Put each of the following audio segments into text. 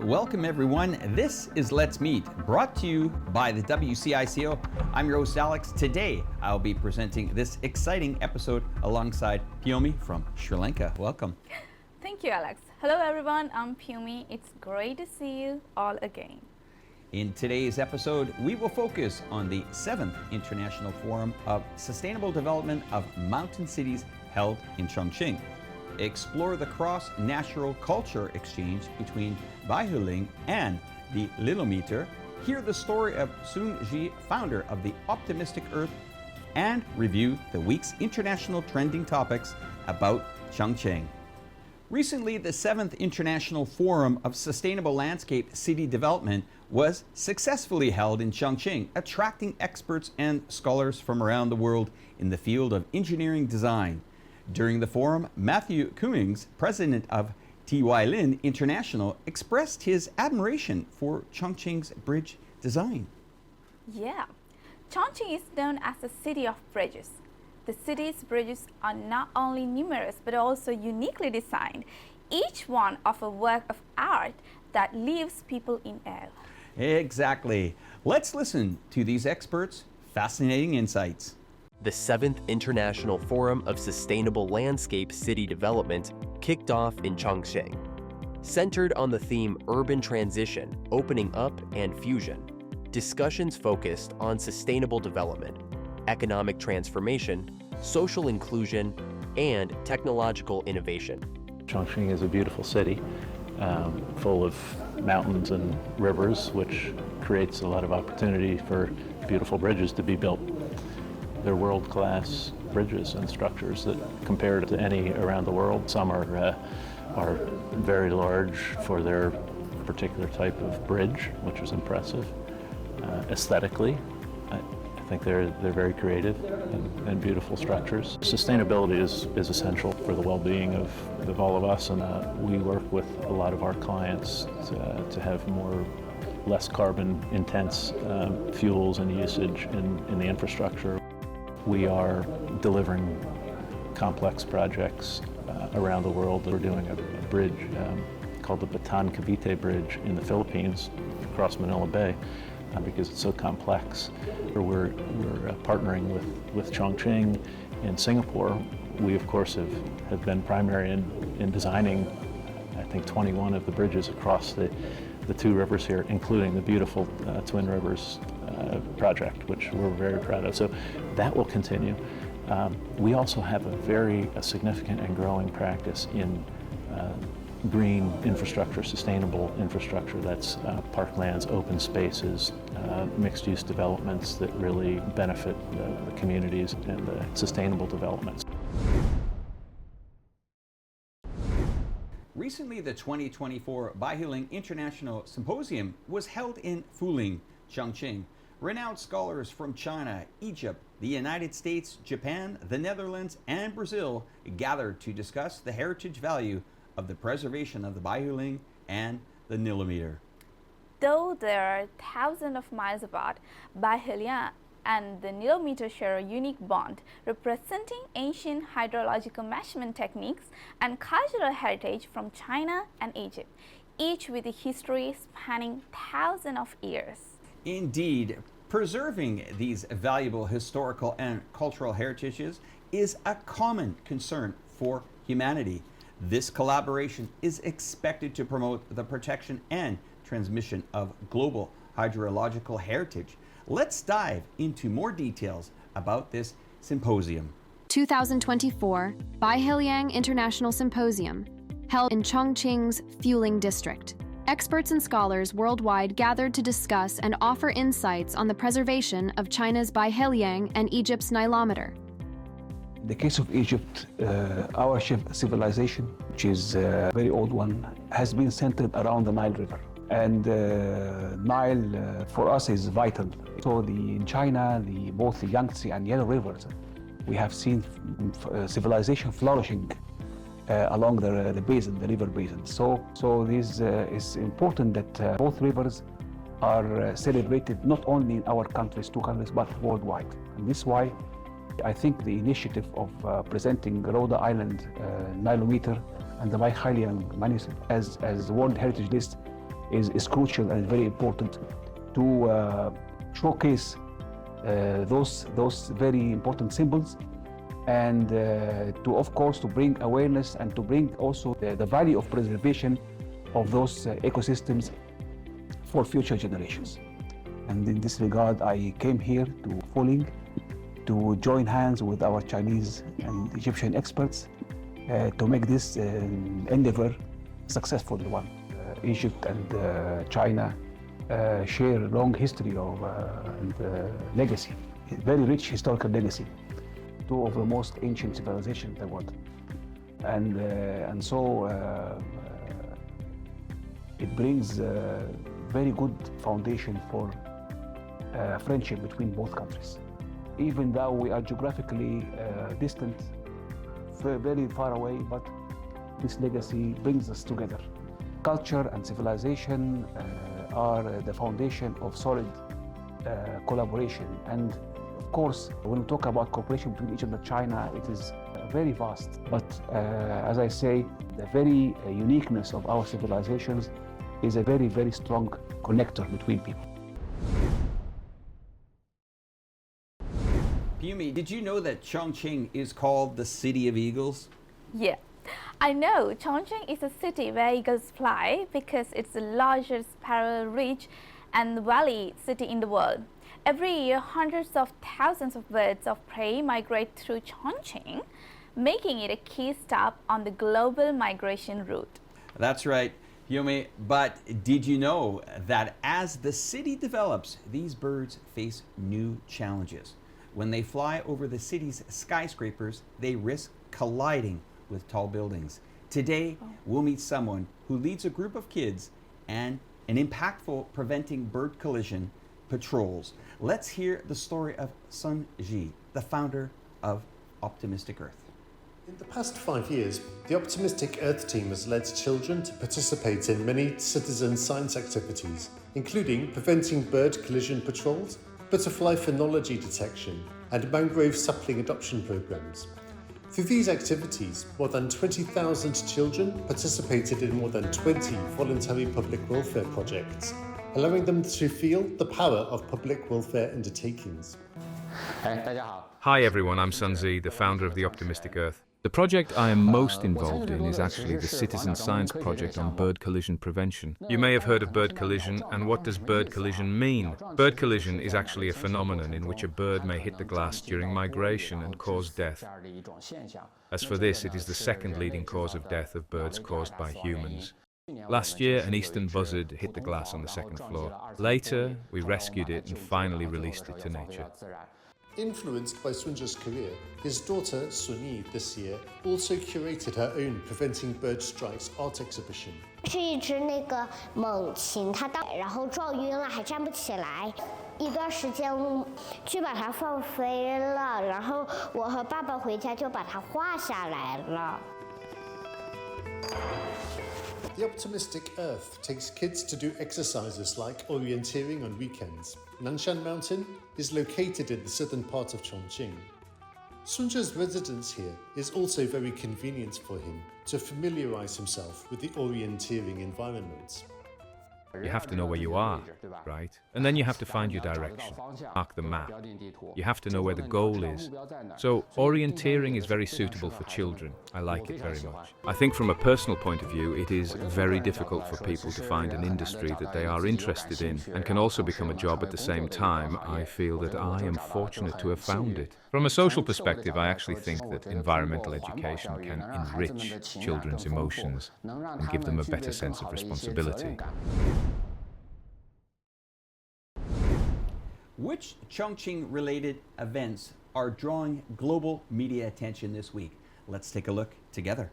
Welcome everyone. This is Let's Meet, brought to you by the WCICO. I'm your host Alex. Today I'll be presenting this exciting episode alongside Pyomi from Sri Lanka. Welcome. Thank you, Alex. Hello everyone, I'm Pyomi. It's great to see you all again. In today's episode, we will focus on the 7th International Forum of Sustainable Development of Mountain Cities held in Chongqing. Explore the cross-natural culture exchange between Baihuling and the Lilometer, hear the story of Sun Ji, founder of the Optimistic Earth, and review the week's international trending topics about Chongqing. Recently, the 7th International Forum of Sustainable Landscape City Development was successfully held in Chongqing, attracting experts and scholars from around the world in the field of engineering design. During the forum, Matthew Cummings, president of T.Y. Lin International, expressed his admiration for Chongqing's bridge design. Yeah, Chongqing is known as the city of bridges. The city's bridges are not only numerous but also uniquely designed, each one of a work of art that leaves people in awe. Exactly. Let's listen to these experts' fascinating insights. The 7th International Forum of Sustainable Landscape City Development kicked off in Chongqing. Centered on the theme Urban Transition, Opening Up and Fusion, discussions focused on sustainable development, economic transformation, social inclusion, and technological innovation. Chongqing is a beautiful city, full of mountains and rivers, which creates a lot of opportunity for beautiful bridges to be built. They're world-class bridges and structures that, compared to any around the world, some are very large for their particular type of bridge, which is impressive. Aesthetically, I think they're very creative and beautiful structures. Sustainability is essential for the well-being of all of us, and we work with a lot of our clients to have less carbon-intense fuels and usage in the infrastructure. We are delivering complex projects around the world. We're doing a bridge called the Bataan Cavite Bridge in the Philippines across Manila Bay because it's so complex. We're partnering with Chongqing in Singapore. We, of course, have been primary in designing, I think, 21 of the bridges across the two rivers here, including the beautiful Twin Rivers project, which we're very proud of. So that will continue. We also have a significant and growing practice in green infrastructure, sustainable infrastructure. That's parklands, open spaces, mixed-use developments that really benefit the communities and the sustainable developments. Recently, the 2024 Baihuling International Symposium was held in Fuling, Chongqing. Renowned scholars from China, Egypt, the United States, Japan, the Netherlands, and Brazil gathered to discuss the heritage value of the preservation of the Baihuling and the Nilometer. Though there are thousands of miles apart, Baihuling and the Nilometer share a unique bond, representing ancient hydrological measurement techniques and cultural heritage from China and Egypt, each with a history spanning thousands of years. Indeed, preserving these valuable historical and cultural heritages is a common concern for humanity. This collaboration is expected to promote the protection and transmission of global hydrological heritage. Let's dive into more details about this symposium. 2024 Baihuling International Symposium, held in Chongqing's Fuling District. Experts and scholars worldwide gathered to discuss and offer insights on the preservation of China's Baihuling and Egypt's Nilometer. In the case of Egypt, our civilization, which is a very old one, has been centered around the Nile River. And Nile, for us, is vital. So in China, both the Yangtze and Yellow rivers, we have seen civilization flourishing along the basin, the river basin. So this is important that both rivers are celebrated not only in our countries, two countries, but worldwide. And this is why I think the initiative of presenting Rhode Island Nilometer and the Baihuling manuscript as World Heritage List is crucial and very important to showcase those very important symbols, and to, of course, to bring awareness and to bring also the value of preservation of those ecosystems for future generations. And in this regard, I came here to Fuling to join hands with our Chinese and Egyptian experts to make this endeavor a successful one. Egypt and China share a long history of and legacy, very rich historical legacy, two of the most ancient civilizations in the world. And so it brings a very good foundation for friendship between both countries. Even though we are geographically distant, very far away, but this legacy brings us together. Culture and civilization are the foundation of solid collaboration. And of course, when we talk about cooperation between Egypt and China, it is very vast. But as I say, the very uniqueness of our civilizations is a very, very strong connector between people. Piyumi, did you know that Chongqing is called the City of Eagles? Yeah, I know Chongqing is a city where eagles fly because it's the largest parallel ridge and valley city in the world. Every year, hundreds of thousands of birds of prey migrate through Chongqing, making it a key stop on the global migration route. That's right, Piyumi. But did you know that as the city develops, these birds face new challenges? When they fly over the city's skyscrapers, they risk colliding with tall buildings. Today, we'll meet someone who leads a group of kids and an impactful preventing bird collision patrols. Let's hear the story of Sun Ji, the founder of Optimistic Earth. In the past 5 years, the Optimistic Earth team has led children to participate in many citizen science activities, including preventing bird collision patrols, butterfly phenology detection, and mangrove sapling adoption programs. Through these activities, more than 20,000 children participated in more than 20 voluntary public welfare projects, allowing them to feel the power of public welfare undertakings. Hi everyone, I'm Sunzi, the founder of the Optimistic Earth. The project I am most involved in is actually the citizen science project on bird collision prevention. You may have heard of bird collision, and what does bird collision mean? Bird collision is actually a phenomenon in which a bird may hit the glass during migration and cause death. As for this, it is the second leading cause of death of birds caused by humans. Last year, an eastern buzzard hit the glass on the second floor. Later, we rescued it and finally released it to nature. Influenced by Sunja's career, his daughter Sunyi this year also curated her own Preventing Bird Strikes art exhibition. 是一只那个猛禽，它然后撞晕了，还站不起来。一段时间去把它放飞了，然后我和爸爸回家就把它画下来了。 The Optimistic Earth takes kids to do exercises like orienteering on weekends. Nanshan Mountain is located in the southern part of Chongqing. Sunja's residence here is also very convenient for him to familiarize himself with the orienteering environment. You have to know where you are, right? And then you have to find your direction, mark the map. You have to know where the goal is. So orienteering is very suitable for children. I like it very much. I think from a personal point of view, it is very difficult for people to find an industry that they are interested in and can also become a job at the same time. I feel that I am fortunate to have found it. From a social perspective, I actually think that environmental education can enrich children's emotions and give them a better sense of responsibility. Which Chongqing-related events are drawing global media attention this week? Let's take a look together.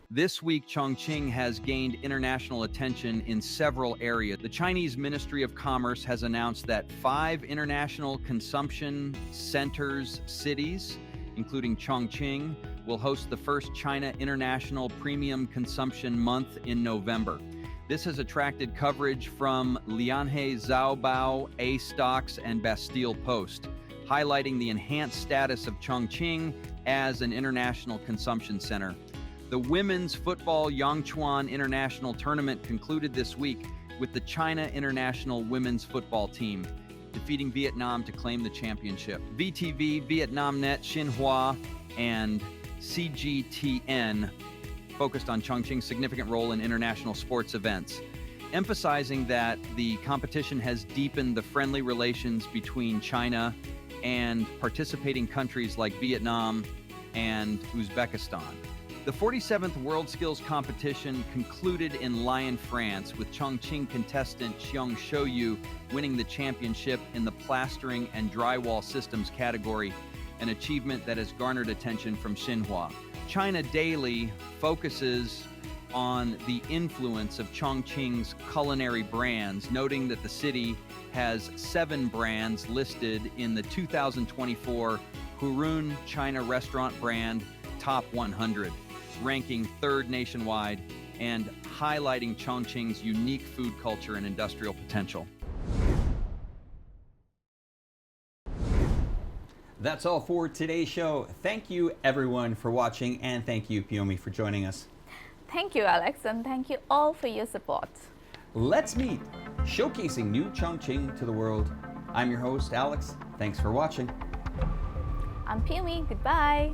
This week, Chongqing has gained international attention in several areas. The Chinese Ministry of Commerce has announced that 5 international consumption centers cities, including Chongqing, will host the first China International Premium Consumption Month in November. This has attracted coverage from Lianhe Zhaobao, A-Stocks, and Bastille Post, highlighting the enhanced status of Chongqing as an international consumption center. The women's football Yangchuan International Tournament concluded this week, with the China international women's football team, defeating Vietnam to claim the championship. VTV, VietnamNet, Xinhua, and CGTN focused on Chongqing's significant role in international sports events, emphasizing that the competition has deepened the friendly relations between China and participating countries like Vietnam and Uzbekistan. The 47th World Skills Competition concluded in Lyon, France, with Chongqing contestant Xiong Shouyu winning the championship in the plastering and drywall systems category, an achievement that has garnered attention from Xinhua. China Daily focuses on the influence of Chongqing's culinary brands, noting that the city has 7 brands listed in the 2024 Hurun China Restaurant Brand Top 100, ranking 3rd nationwide and highlighting Chongqing's unique food culture and industrial potential. That's all for today's show. Thank you everyone for watching, and thank you, Piomi, for joining us. Thank you, Alex, and thank you all for your support. Let's meet, showcasing new Chongqing to the world. I'm your host, Alex. Thanks for watching. I'm Piomi. Goodbye.